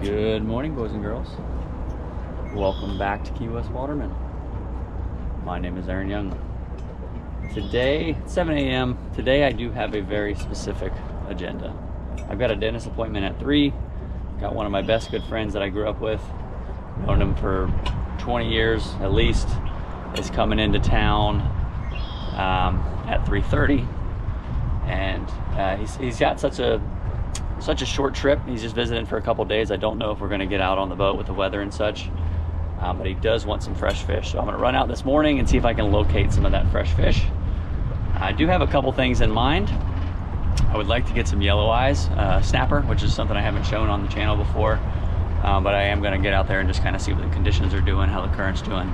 Good morning, boys and girls. Welcome back to Key West Waterman. My name is Aaron Young. Today, at 7 a.m., today I do have a very specific agenda. I've got a dentist appointment at 3. Got one of my best good friends that I grew up with. Known him for 20 years at least. Is coming into town at 3:30. And he's got such a short trip. He's just visiting for a couple days. I don't know if we're going to get out on the boat with the weather and such, but he does want some fresh fish. So I'm going to run out this morning and see if I can locate some of that fresh fish. I do have a couple things in mind. I would like to get some yellow eyes snapper, which is something I haven't shown on the channel before, but I am going to get out there and just kind of see what the conditions are doing, how the current's doing.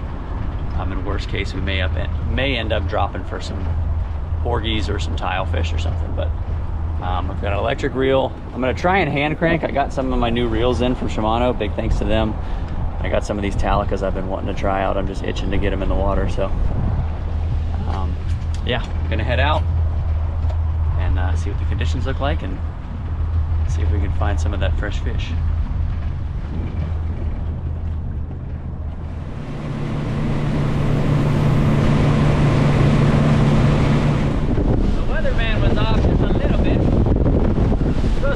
In worst case, we may end up dropping for some porgies or some tilefish or something, but I've got an electric reel. I'm gonna try and hand crank. I got some of my new reels in from Shimano. Big thanks to them. I got some of these Talicas I've been wanting to try out. I'm just itching to get them in the water. So yeah, I'm gonna head out and see what the conditions look like and see if we can find some of that fresh fish.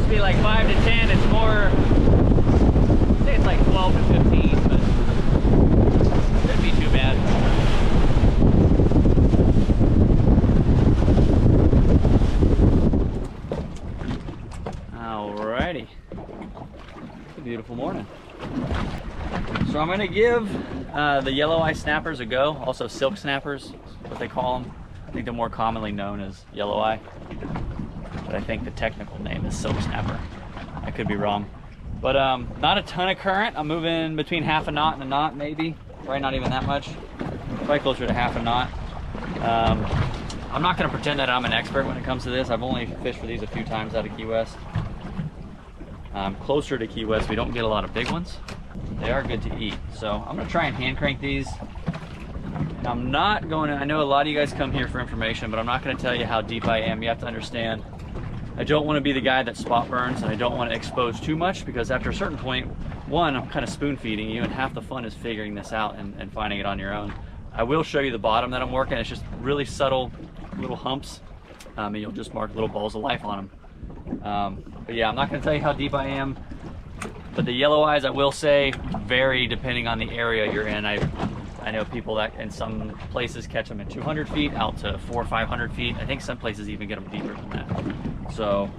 Be like 5 to 10. It's more, I'd say it's like 12 to 15, but shouldn't be too bad. Alrighty, it's a beautiful morning. So I'm gonna give the yellow eye snappers a go. Also silk snappers, what they call them. I think they're more commonly known as yellow eye, but I think the technical name is silk snapper. I could be wrong. But not a ton of current. I'm moving between half a knot and a knot, maybe. Probably not even that much. Probably closer to half a knot. I'm not gonna pretend that I'm an expert when it comes to this. I've only fished for these a few times out of Key West. Closer to Key West, we don't get a lot of big ones. They are good to eat. So I'm gonna try and hand crank these. I'm not going to, I know a lot of you guys come here for information, but I'm not going to tell you how deep I am. You have to understand, I don't want to be the guy that spot burns, and I don't want to expose too much, because after a certain point, one, I'm kind of spoon feeding you, and half the fun is figuring this out and finding it on your own. I will show you the bottom that I'm working. It's just really subtle little humps, and you'll just mark little balls of life on them. But yeah, I'm not going to tell you how deep I am, but the yellow eyes, I will say, vary depending on the area you're in. I know people that in some places catch them at 200 feet out to 400 or 500 feet. I think some places even get them deeper than that. So,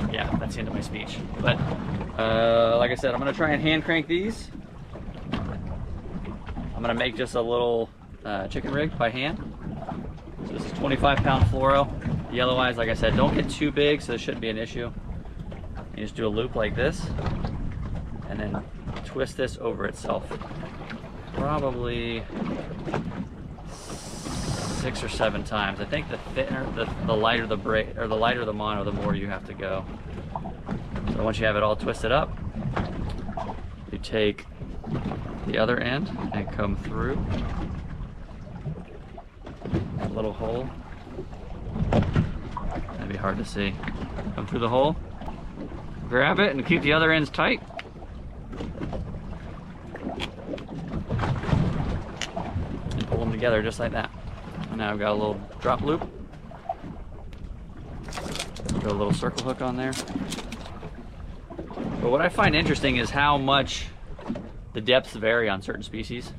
yeah, that's the end of my speech. But like I said, I'm gonna try and hand crank these. I'm gonna make just a little chicken rig by hand. So this is 25-pound fluoro. Yellow eyes, like I said, don't get too big, so this shouldn't be an issue. You just do a loop like this, and then twist this over itself. Probably 6 or 7 times. I think the thinner, the lighter the braid, or the lighter the mono, the more you have to go. So once you have it all twisted up, you take the other end and come through that little hole. That'd be hard to see. Come through the hole, grab it, and keep the other ends tight. Pull them together just like that. And now I've got a little drop loop. Put a little circle hook on there. But what I find interesting is how much the depths vary on certain species.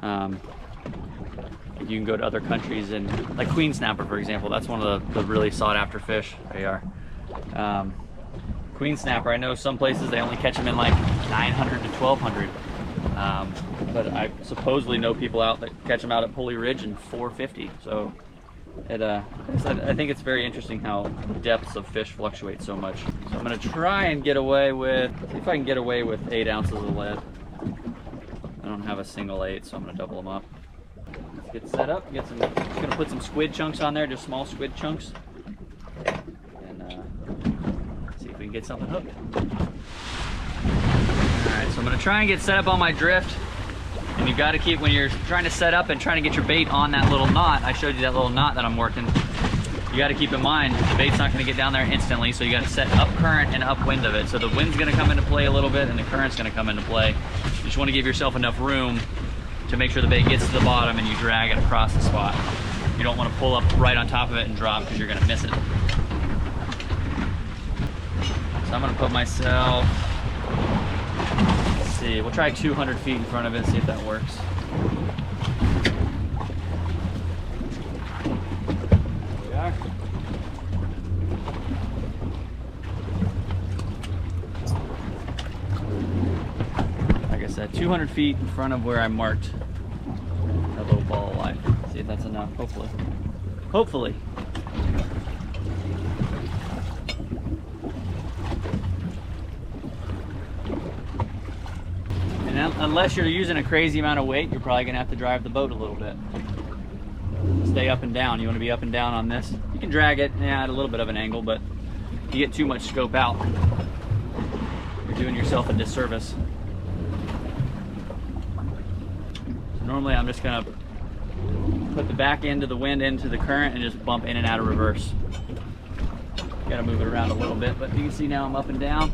You can go to other countries and, like queen snapper, for example, that's one of the really sought after fish. They are. Queen snapper, I know some places they only catch them in like 900 to 1200. But I supposedly know people out that catch them out at Pulley Ridge in 450. So I think it's very interesting how depths of fish fluctuate so much. So I'm going to try and get away with, see if I can get away with 8 ounces of lead. I don't have a single 8, so I'm going to double them up. Let's get set up. Get some. Just going to put some squid chunks on there, just small squid chunks, and see if we can get something hooked. Alright, so I'm going to try and get set up on my drift. And you've got to keep, when you're trying to set up and trying to get your bait on that little knot, I showed you that little knot that I'm working. you got to keep in mind the bait's not going to get down there instantly, so you got to set up current and upwind of it. So the wind's going to come into play a little bit and the current's going to come into play. You just want to give yourself enough room to make sure the bait gets to the bottom and you drag it across the spot. You don't want to pull up right on top of it and drop because you're going to miss it. So I'm going to put myself, let's see, we'll try 200 feet in front of it, see if that works. There we are. Like I said, 200 feet in front of where I marked that little ball of life. See if that's enough, hopefully. Hopefully. Unless you're using a crazy amount of weight, you're probably gonna have to drive the boat a little bit. Stay up and down. You want to be up and down on this. You can drag it at a little bit of an angle, but if you get too much scope out, you're doing yourself a disservice. So normally I'm just gonna put the back end of the wind into the current and just bump in and out of reverse. Gotta move it around a little bit, but you can see now I'm up and down.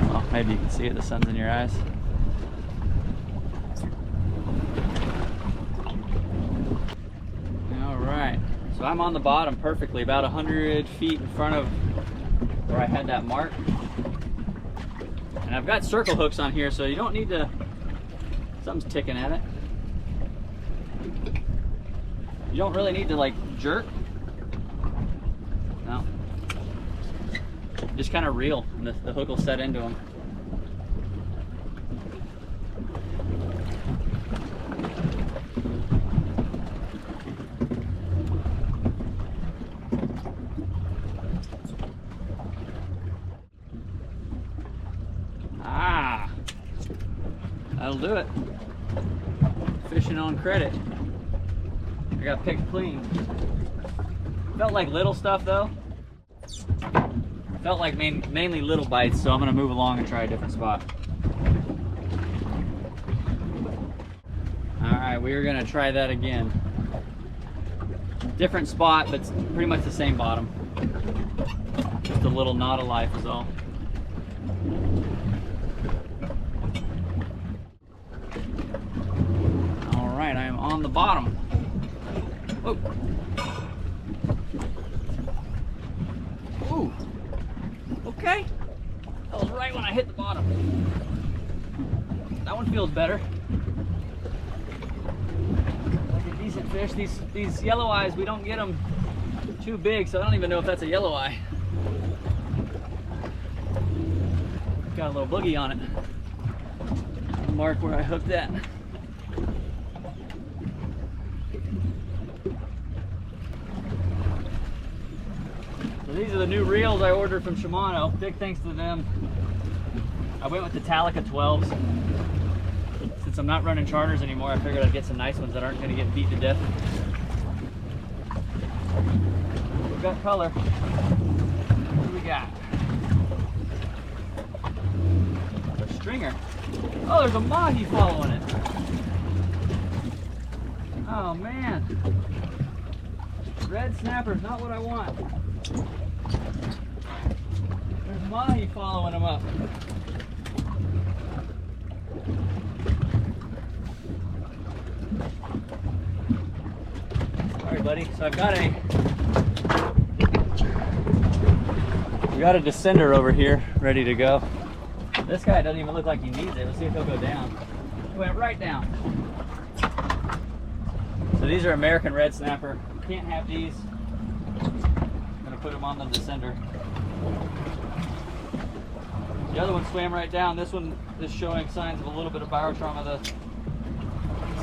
Well, maybe you can see it, the sun's in your eyes. So I'm on the bottom perfectly, about 100 feet in front of where I had that mark. And I've got circle hooks on here, so you don't need to, something's ticking at it. You don't really need to like jerk. No. Just kind of reel, and the hook will set into them. That'll do it. Fishing on credit. I got picked clean. Felt like little stuff though. Felt like mainly little bites, so I'm gonna move along and try a different spot. All right, we're gonna try that again. Different spot, but pretty much the same bottom. Just a little knot of life is all. I am on the bottom. Whoa. Ooh. Okay. That was right when I hit the bottom. That one feels better. Like a decent fish. These yellow eyes, we don't get them too big, so I don't even know if that's a yellow eye. Got a little boogie on it. Mark where I hooked that. So these are the new reels I ordered from Shimano. Big thanks to them. I went with the Talica 12s. Since I'm not running charters anymore, I figured I'd get some nice ones that aren't going to get beat to death. We've got color. What do we got? A stringer. Oh, there's a mahi following it. Oh man. Red snapper's not what I want. There's mahi following them up. Alright buddy, so I've got a descender over here ready to go. This guy doesn't even look like he needs it. Let's see if he'll go down. He went right down. So these are American red snapper. Can't have these. I'm gonna put them on the descender. The other one swam right down. This one is showing signs of a little bit of barotrauma. The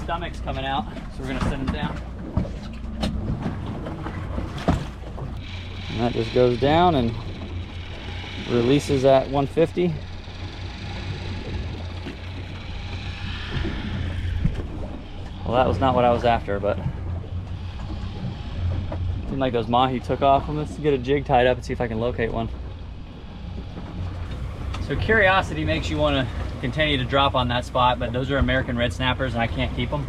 stomach's coming out, so we're gonna send him down. And that just goes down and releases at 150. Well, that was not what I was after, but seemed like those mahi took off. Let's get a jig tied up and see if I can locate one. So curiosity makes you want to continue to drop on that spot, but those are American red snappers and I can't keep them.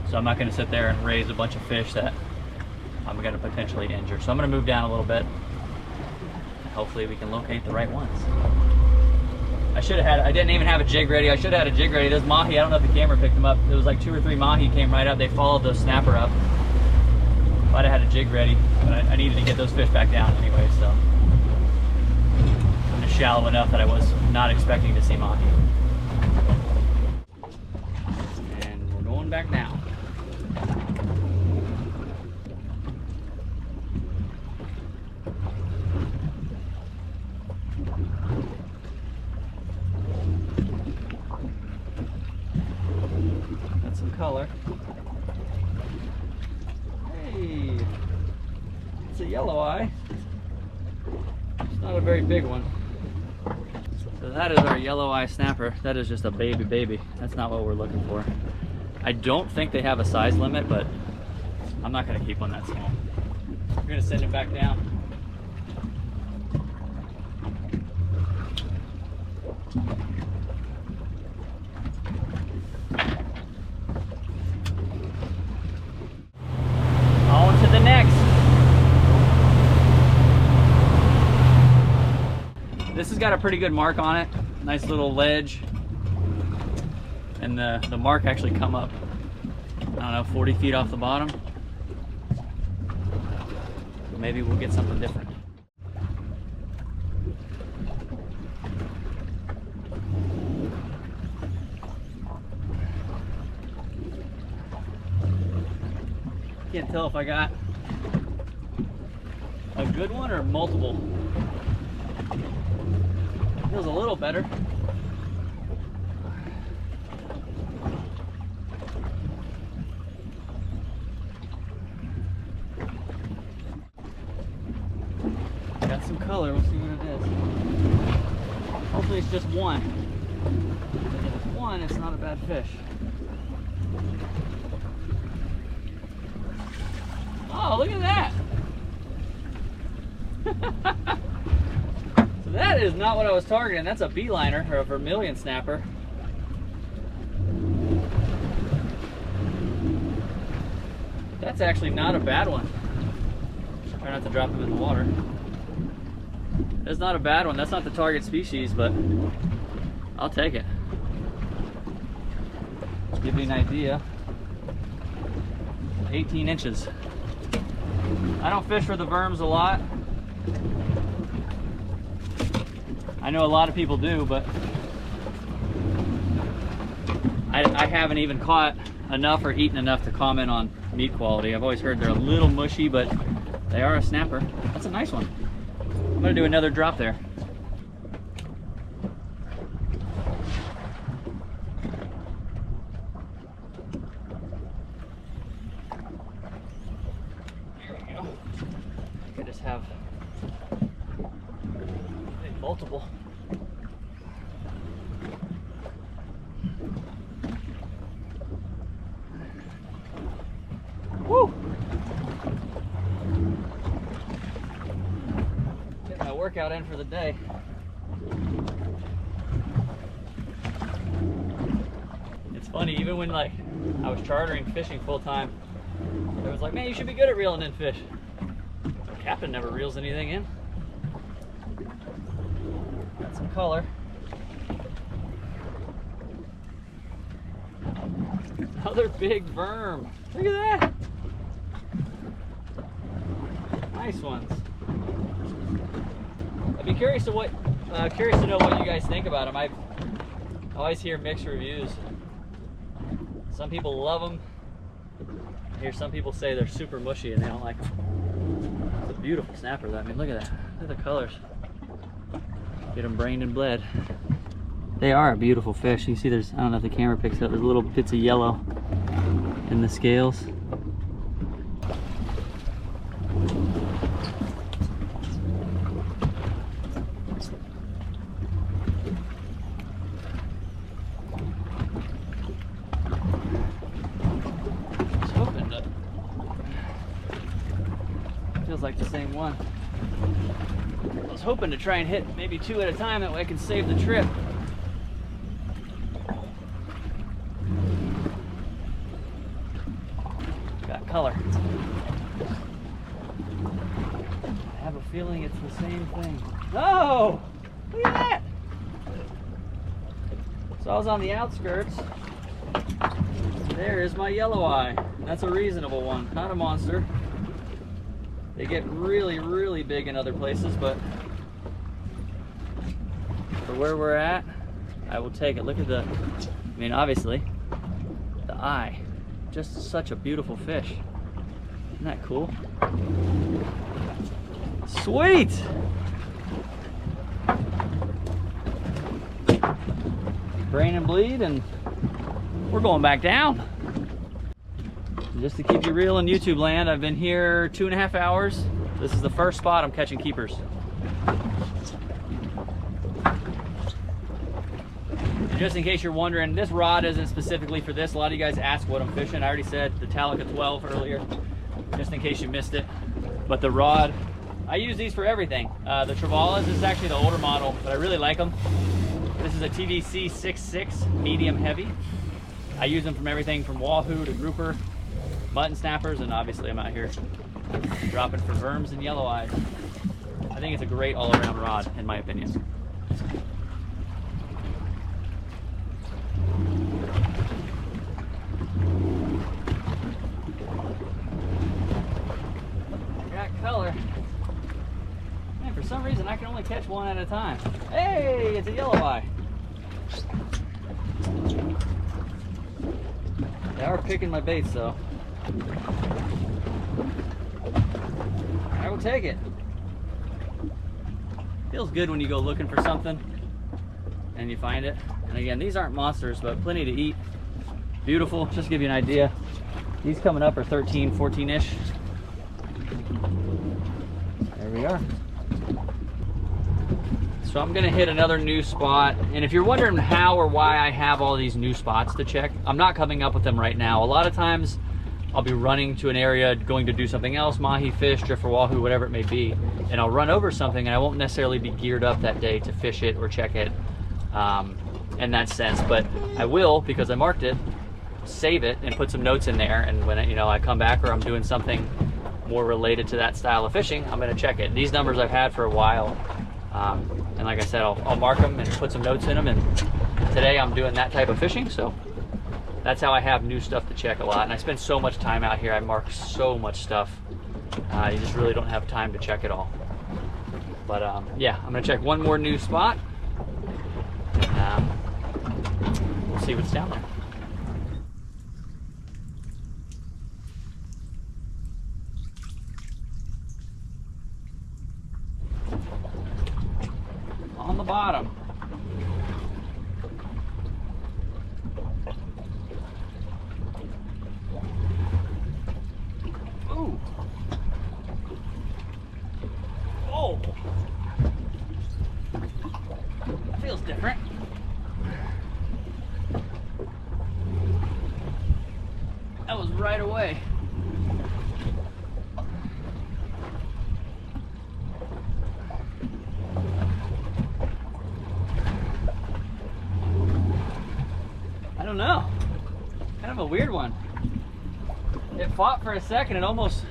So I'm not going to sit there and raise a bunch of fish that I'm going to potentially injure. So I'm going to move down a little bit. Hopefully we can locate the right ones. I didn't even have a jig ready. I should have had a jig ready. Those mahi, I don't know if the camera picked them up. There was like 2 or 3 mahi came right up. They followed the snapper up. If I'd have had a jig ready, but I needed to get those fish back down anyway, so. I'm just shallow enough that I was not expecting to see mahi. And we're going back down. Got some color. Hey, it's a yellow eye. It's not a very big one. So that is our yellow eye snapper. That is just a baby. That's not what we're looking for. I don't think they have a size limit, but I'm not gonna keep one that small. We're gonna send it back down. On to the next. This has got a pretty good mark on it. Nice little ledge. And the mark actually come up, I don't know, 40 feet off the bottom. So maybe we'll get something different. Can't tell if I got a good one or multiple. Feels a little better. Got some color, we'll see what it is. Hopefully it's just one. If it's one, it's not a bad fish. Oh, look at that! So that is not what I was targeting. That's a beeliner, or a vermilion snapper. That's actually not a bad one. Try not to drop them in the water. That's not a bad one. That's not the target species, but I'll take it. Give you an idea. 18 inches. I don't fish for the verms a lot. I know a lot of people do, but I haven't even caught enough or eaten enough to comment on meat quality. I've always heard they're a little mushy, but they are a snapper. That's a nice one. I'm gonna do another drop there. There we go. I could just have multiple. Woo! Get my workout in for the day. It's funny, even when like I was chartering fishing full time, it was like, man, you should be good at reeling in fish. The captain never reels anything in. Got some color. Another big worm. Look at that. Nice ones. I'd be curious to know what you guys think about them. I always hear mixed reviews. Some people love them. I hear some people say they're super mushy and they don't like them. It's a beautiful snapper though. I mean, look at that. Look at the colors. Get them brained and bled. They are a beautiful fish. You see there's, I don't know if the camera picks up, there's little bits of yellow in the scales. Feels like the same one. I was hoping to try and hit maybe 2 at a time, that way I can save the trip. Got color. feeling it's the same thing. Oh, look at that. So I was on the outskirts. There is my yellow eye. That's a reasonable one, not a monster. They get really, really big in other places, but for where we're at, I will take it. Look at the, I mean, obviously, the eye. Just such a beautiful fish. Isn't that cool? Sweet! Brain and bleed, and we're going back down. Just to keep you real in YouTube land, I've been here 2.5 hours. This is the first spot I'm catching keepers. And just in case you're wondering, this rod isn't specifically for this. A lot of you guys ask what I'm fishing. I already said the Talica 12 earlier, just in case you missed it. But the rod, I use these for everything. The Travalas, this is actually the older model, but I really like them. This is a TVC 6.6 medium heavy. I use them from everything from wahoo to grouper, mutton snappers, and obviously I'm out here dropping for worms and yellow eyes. I think it's a great all-around rod, in my opinion. Got color. Man, for some reason I can only catch one at a time. Hey, it's a yellow eye. They are picking my baits though. I will take it. Feels good when you go looking for something and you find it. And again, these aren't monsters, but plenty to eat. Beautiful. Just to give you an idea, these coming up are 13, 14-ish. There we are. So I'm gonna hit another new spot. And if you're wondering how or why I have all these new spots to check, I'm not coming up with them right now. A lot of times I'll be running to an area, going to do something else, mahi fish, drift for wahoo, whatever it may be. And I'll run over something and I won't necessarily be geared up that day to fish it or check it in that sense. But I will, because I marked it, save it and put some notes in there. And when I come back or I'm doing something more related to that style of fishing, I'm gonna check it. These numbers I've had for a while. And like I said, I'll mark them and put some notes in them, and today I'm doing that type of fishing, so that's how I have new stuff to check a lot. And I spend so much time out here, I mark so much stuff, you just really don't have time to check it all. But yeah, I'm gonna check one more new spot, and we'll see what's down there. On the bottom. Ooh. Oh. That feels different. That was right away. I don't know. Kind of a weird one. It fought for a second and almost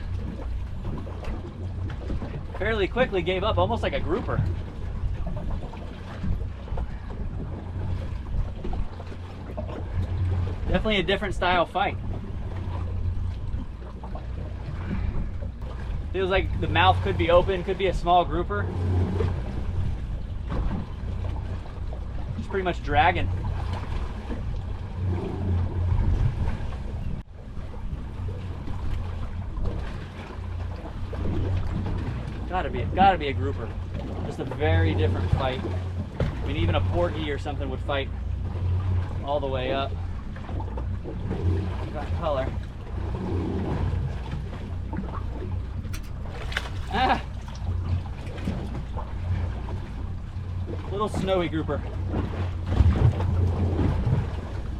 fairly quickly gave up, almost like a grouper. Definitely a different style fight. Feels like the mouth could be open, could be a small grouper. Just pretty much dragging. Gotta be a grouper. Just a very different fight. I mean, even a porgy or something would fight all the way up. Got color. Ah! Little snowy grouper.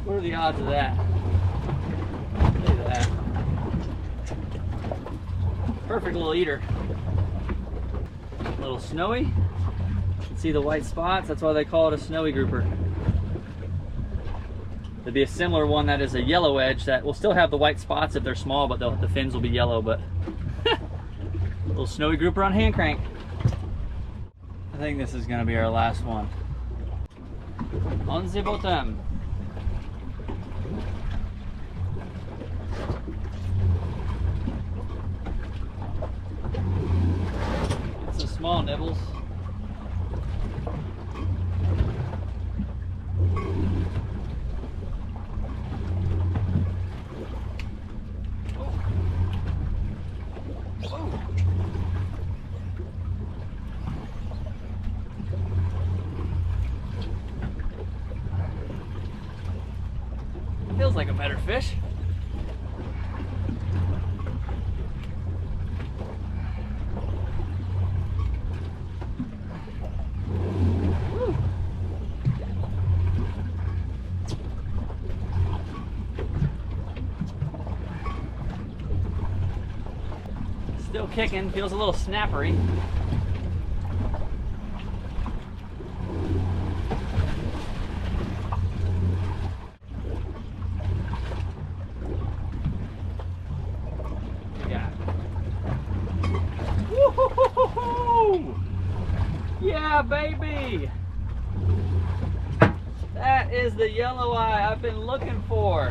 What are the odds of that? Look at that. Perfect little eater. Little snowy. You can see the white spots. That's why they call it a snowy grouper. There'd be a similar one that is a yellow edge that will still have the white spots if they're small, but the fins will be yellow. But little snowy grouper on hand crank. I think this is gonna be our last one. On the bottom. It's a small nibbles. Feels like a better fish. Woo. Still kicking, feels a little snappery. Yeah, baby! That is the yellow eye I've been looking for.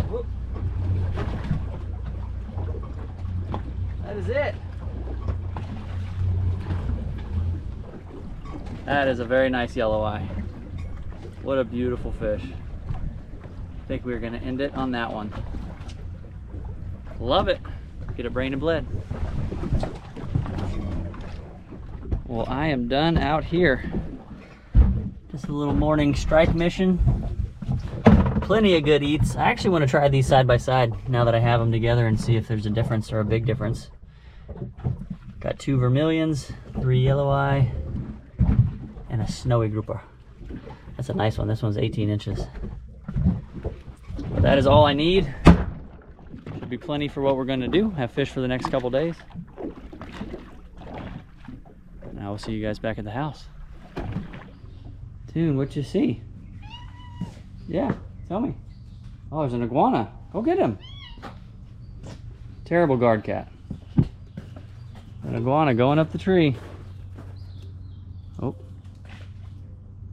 Whoop. That is it. That is a very nice yellow eye. What a beautiful fish. I think we're gonna end it on that one. Love it. Get a brain and bled. Well, I am done out here. Just a little morning strike mission. Plenty of good eats. I actually want to try these side by side now that I have them together and see if there's a difference or a big difference. Got 2 vermilions, 3 yellow eye, and a snowy grouper. That's a nice one. This one's 18 inches. But that is all I need. Should be plenty for what we're going to do. Have fish for the next couple days. And I will see you guys back at the house. Tune, what you see? Yeah, tell me. Oh, there's an iguana. Go get him. Terrible guard cat. An iguana going up the tree. Oh.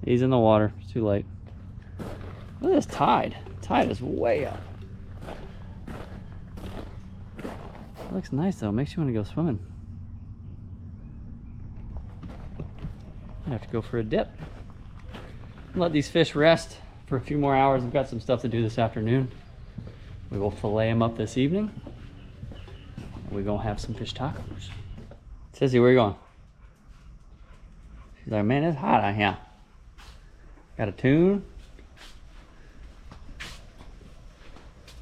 He's in the water. It's too late. Look at this tide. Tide is way up. Looks nice though. Makes you want to go swimming. I have to go for a dip. Let these fish rest for a few more hours. I've got some stuff to do this afternoon. We will fillet them up this evening. We're gonna have some fish tacos. Sissy, where you going? She's like, man, it's hot out here. Got a tune.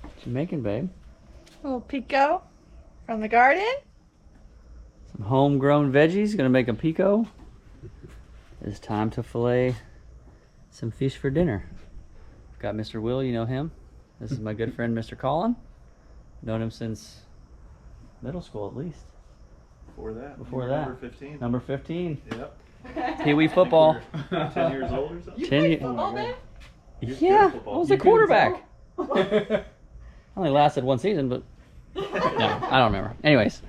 What you making, babe? A little pico from the garden. Some homegrown veggies. Gonna make a pico. It's time to fillet some fish for dinner. Got Mr. Will, you know him. This is my good friend, Mr. Colin. Known him since middle school at least. Before that. Number 15. Number 15. Yep. Pee Wee football. 10 years old or something? You 10 played years. football, man? Yeah, I was a quarterback. Only lasted one season, but no, I don't remember. Anyways,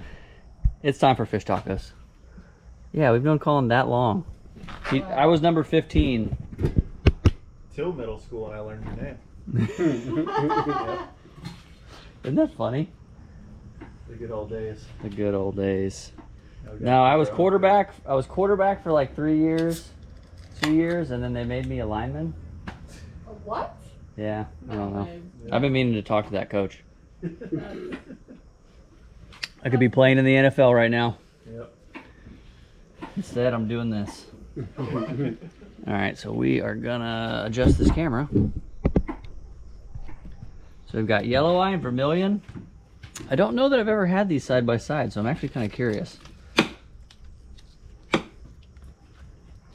it's time for fish tacos. Yeah, we've known Colin that long. I was number 15. Till middle school, and I learned your name. Yep. Isn't that funny? The good old days. The good old days. No, I was quarterback. I was quarterback for like 3 years, 2 years, and then they made me a lineman. What? Yeah, I don't know. Yeah. I've been meaning to talk to that coach. I could be playing in the NFL right now. Yep. Instead, I'm doing this. All right, so we are gonna adjust this camera. So we've got yellow eye and vermilion. I don't know that I've ever had these side by side, so I'm actually kind of curious.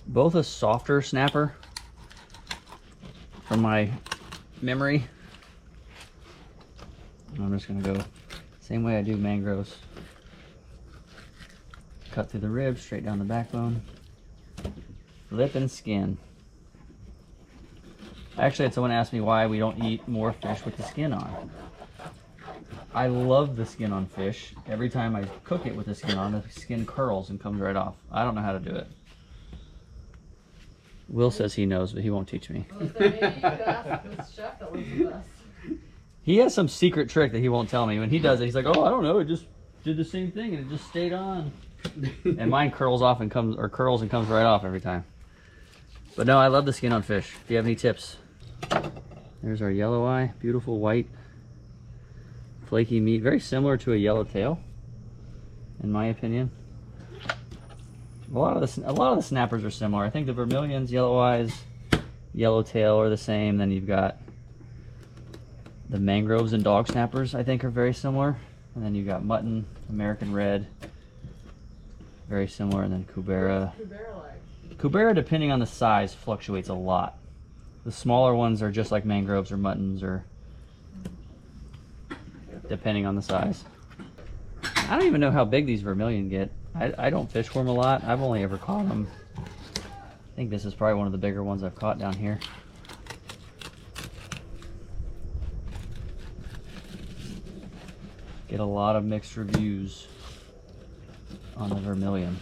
Both a softer snapper from my memory. I'm just gonna go same way I do mangroves. Cut through the ribs, straight down the backbone. Lip and skin. Actually, had someone asked me why we don't eat more fish with the skin on. I love the skin on fish. Every time I cook it with the skin on, the skin curls and comes right off. I don't know how to do it. Will says he knows, but he won't teach me. Well, maybe you could ask this chef that lives with us. He has some secret trick that he won't tell me. When he does it, he's like, "Oh, I don't know. It just did the same thing and it just stayed on." And mine curls and comes right off every time. But no, I love the skin on fish. If you have any tips, there's our yellow eye, beautiful white, flaky meat, very similar to a yellowtail, in my opinion. A lot of the snappers are similar. I think the vermilions, yellow eyes, yellowtail are the same. Then you've got the mangroves and dog snappers, I think, are very similar. And then you've got mutton, American red, very similar. And then Cubera. Cubera, depending on the size, fluctuates a lot. The smaller ones are just like mangroves or muttons, or depending on the size. I don't even know how big these vermilion get. I don't fish for them a lot. I've only ever caught them. I think this is probably one of the bigger ones I've caught down here. Get a lot of mixed reviews on the vermilion.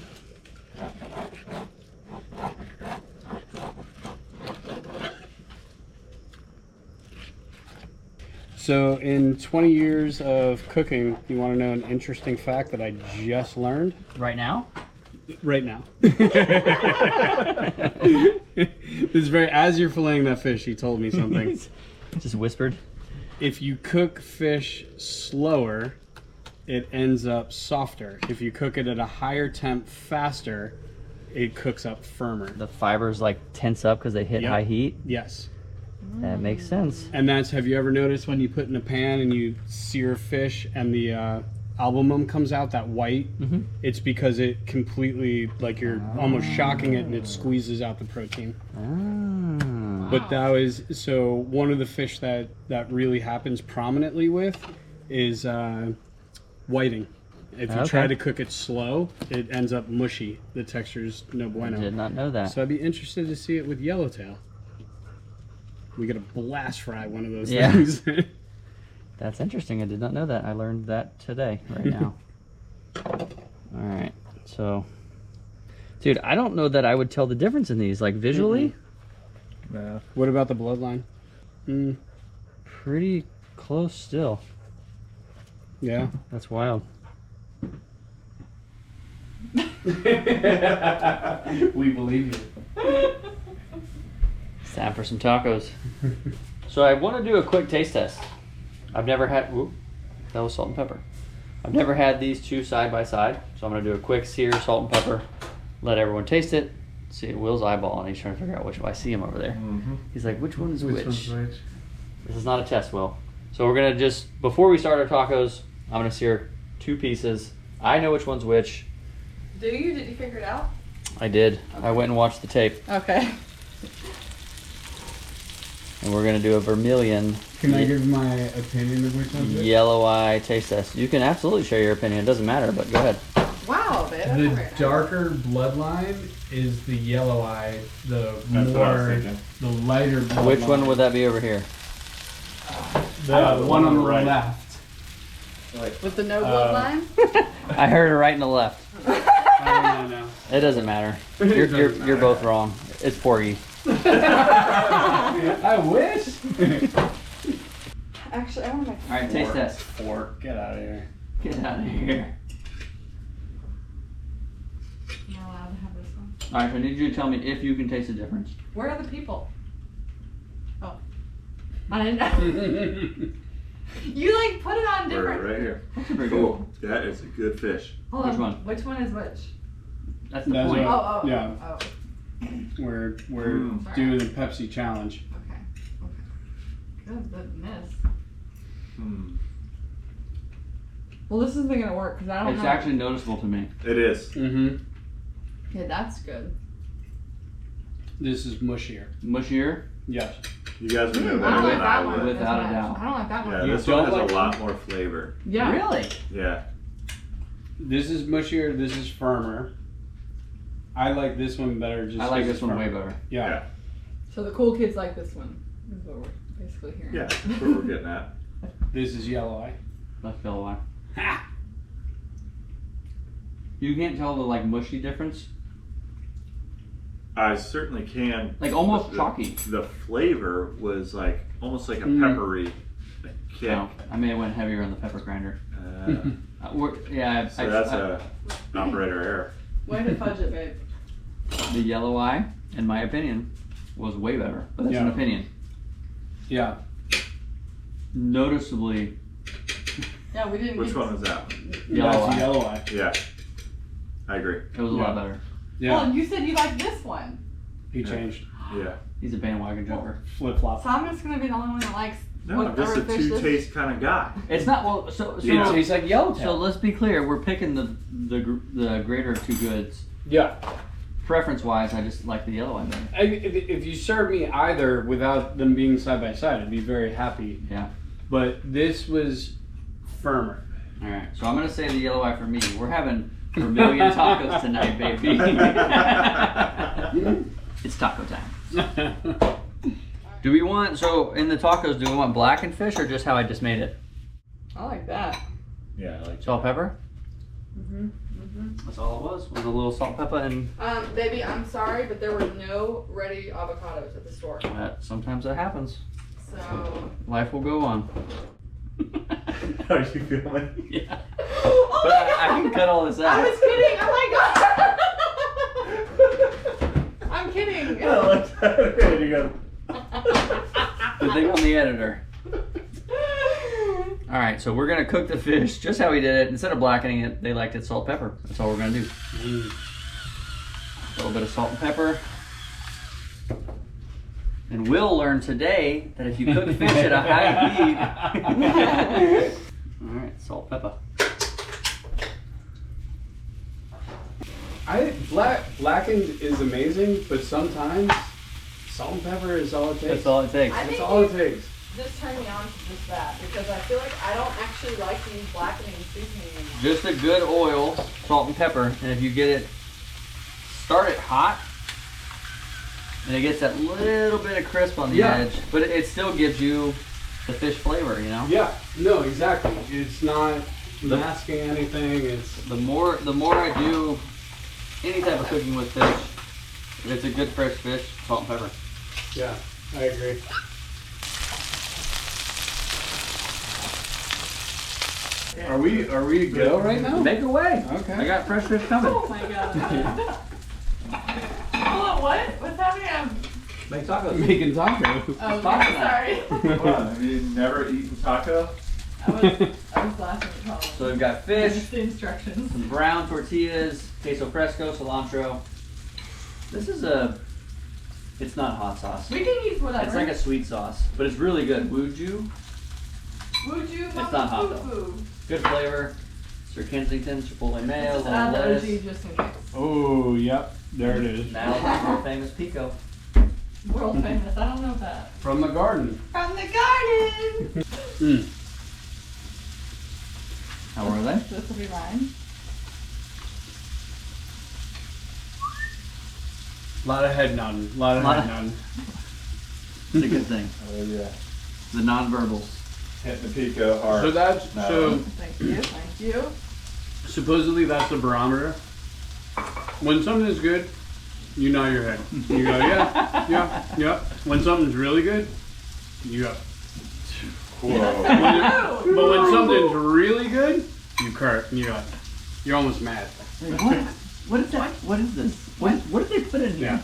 So in 20 years of cooking, you want to know an interesting fact that I just learned? Right now? Right now. This is very, as you're filleting that fish, he told me something. Just whispered. If you cook fish slower, it ends up softer. If you cook it at a higher temp faster, it cooks up firmer. The fibers like tense up because they hit Yep. high heat. Yes. That makes sense. And that's, have you ever noticed when you put in a pan and you sear fish and the albumum comes out, that white? Mm-hmm. It's because it completely, like you're almost shocking it and it squeezes out the protein. Ah. But that was, so one of the fish that really happens prominently with is whiting. If you try to cook it slow, it ends up mushy. The texture's no bueno. I did not know that. So I'd be interested to see it with yellowtail. We gotta blast fry one of those Yeah. things. That's interesting. I did not know that. I learned that today, right now. All right. So, dude, I don't know that I would tell the difference in these. Like, visually, Yeah. What about the bloodline? pretty close still. Yeah. That's wild. We believe you. It's time for some tacos. So I want to do a quick taste test. I've never had, whoop, that was salt and pepper. I've never had these two side by side. So I'm going to do a quick sear, salt and pepper, let everyone taste it. See Will's eyeball, and he's trying to figure out which one. I see him over there. Mm-hmm. He's like, which one is which? One's which? This is not a test, Will. So we're going to just, before we start our tacos, I'm going to sear two pieces. I know which one's which. Do you? Did you figure it out? I did. I went and watched the tape. Okay. And we're going to do a vermilion Can I give my opinion of which one's which? yellow eye taste test. You can absolutely share your opinion. It doesn't matter, but go ahead. Wow, babe. That's The very nice. darker bloodline is the yellow eye. The That's what I was more, thinking. the lighter bloodline. Which one would that be over here? The one on the right. left. With the no bloodline? I heard it right and the left. No. It doesn't matter. You're both wrong. It's porgy. I wish. Actually, I want to make All right, taste test. Fork. Get out of here. Get out of here. I'm not allowed to have this one. All right, so I need you to tell me if you can taste the difference. Where are the people? Oh. I didn't know. You like put it on different. Right here. That's pretty Cool. That is a good fish. Hold Which on. one? Which one is which? That's the That's point. what- Oh, oh, Yeah. oh. We're Mm. doing the Pepsi challenge. Okay. Goodness. Hmm. Well, this isn't gonna work because I don't It's know. actually noticeable to me. It is. Mm-hmm. Yeah, that's good. This is mushier. Mushier? Yes. You guys would know I better don't like than I that one. would. Without as a much. doubt. I don't like that Yeah, one. You this one don't has like a lot more flavor. Yeah. Really? Yeah. This is mushier. This is firmer. I like this one better. Just I like 'cause this it's one way firmer. better. Yeah. So the cool kids like this one. Is what we're basically hearing. Yeah, that's what we're getting at. This is yellow eye. That's yellow eye. Ha! You can't tell the like mushy difference. I certainly can. Like almost The- chalky. The flavor was like almost like a Mm. peppery kick. No, I may have went heavier on the pepper grinder. Yeah, So that's a operator error. Way to fudge it, babe. the yellow eye, in my opinion, was way better. But that's an Yeah. opinion. Yeah. Noticeably Yeah, we didn't Which get one was that? yellow That's eye. yellow eye. Yeah, I agree. It was a lot better. Yeah. Well, you said you liked this one. He changed. Yeah. He's a bandwagon jumper. Flip flop. So I'm just gonna be the only one that likes No, I'm just a whatever fish this- two-taste kind of guy. It's not well. So You know, he's like yellowtail. so let's be clear. We're picking the greater of two goods. Yeah. Preference wise, I just like the yellow eye better. If you serve me either without them being side by side, I'd be very happy. Yeah. But this was firmer. All right. So I'm gonna say the yellow eye for me. We're having vermilion tacos tonight, baby. It's taco time. Do we want in the tacos? Do we want blackened fish or just how I just made it? I like that. Yeah, I like Salt, pepper. Mhm. That's all it was. Was a little salt, pepper, and Baby, I'm sorry, but there were no ready avocados at the store. sometimes that happens. So. Life will go on. How are you feeling? Yeah. Oh But my I God. can cut all this I out. was kidding. Oh my God. I'm kidding. I like that. There you go. Good thing I'm the editor. All right, so we're gonna cook the fish just how we did it. Instead of blackening it, they liked it salt, pepper. That's all we're gonna do. A little bit of salt and pepper. And we'll learn today that if you cook fish at a high heat. All right, salt, pepper. Blackened is amazing, but sometimes salt and pepper is all it takes. That's all it takes. I That's think all it takes. Just turn me on to just that because I feel like I don't actually like to use blackening and seasoning anymore. Just a good oil, salt and pepper, and if you get it, start it hot, and it gets that little bit of crisp on the Yeah. edge, but it still gives you the fish flavor, you know? Yeah, no, exactly. It's not masking anything. It's The more I do any type of cooking with fish, if it's a good fresh fish, salt and pepper. yeah, I agree. Are we to go right now? Make away. Okay. I got fresh fish coming. Oh my God. Hold on, what? What's happening? Make tacos. Making tacos. Oh, Taco sorry. Come on, have you never eaten taco? I was laughing at Colin. So we've got Just fish, the instructions. some brown tortillas, queso fresco, cilantro. This is it's not hot sauce. We can use whatever. It's like a sweet sauce, but it's really good. Wuju, Would you? It's not hot, though. good flavor. Sir Kensington, Chipotle mayo, Just little add the lettuce. OG just in case. Oh, yep. There it is. Now the world famous pico. World famous. I don't know that. From the garden. From the garden. Mm. How are they? This will be mine. A lot of head nodding. A lot of Lot head of- nodding. It's a good thing. Oh yeah. The non-verbals. Hit the pico hard. So that's No. so Thank you. Thank you. supposedly that's the barometer. When something is good, you nod your head. You go, yeah. When something's really good, you go. Whoa. But when something's really good, you curt and you go. You're almost mad. What? What is that? What is this? What did they put in here? Yeah.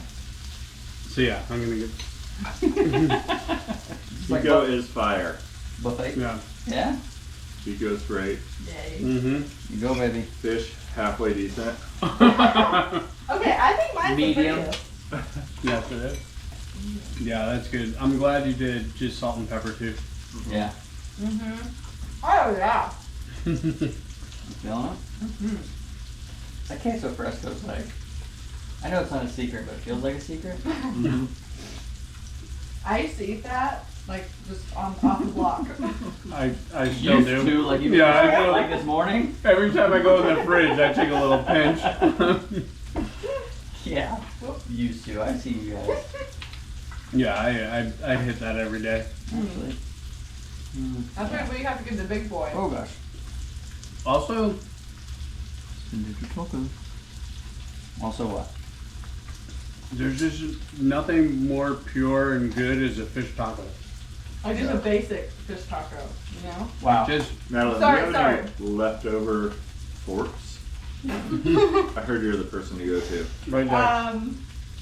So yeah, I'm gonna get. It's like Pico is fire. buffet. Yeah. Yeah. Pico's great. Yay. Mm-hmm. You go, baby. Fish halfway decent. Okay, I think mine's Medium. the prettiest. Yes, it is. Yeah, that's good. I'm glad you did just salt and pepper too. Yeah. Oh yeah. You feeling it? That queso fresco's like, I know it's not a secret, but it feels like a secret. I used to eat that like just off the block. I still Used do. to, like you Yeah, I did do. like this morning. Every time I go in the fridge, I take a little pinch. Yeah. Used to. I see you guys. Yeah, I hit that every day. Actually. That's right. We have to give the big boy. Oh gosh. Also, Also what? there's just nothing more pure and good as a fish taco. Like just a basic fish taco, you know? Wow. Just Madeline, Sorry, do you have any leftover forks? I heard you're the person to go to. right there.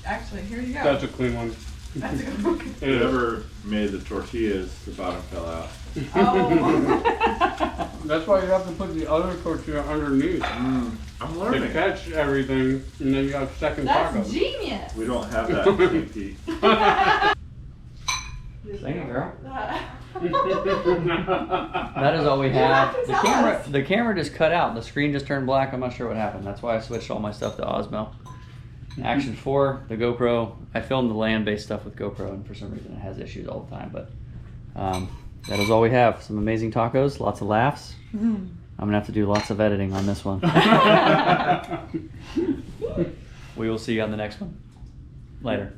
Actually, here you go. That's a clean one. That's a good one. Whoever made the tortillas, the bottom fell out. Oh. That's why you have to put the other tortilla underneath I'm to learning. catch everything, and then you have second That's tacos. genius. We don't have that in St. Pete. Thank you, girl. That That is all we have. The camera just cut out. The screen just turned black. I'm not sure what happened. That's why I switched all my stuff to Osmo. Action 4, the GoPro. I filmed the land-based stuff with GoPro, and for some reason it has issues all the time. But that is all we have. Some amazing tacos, lots of laughs. I'm gonna have to do lots of editing on this one. We will see you on the next one. Later.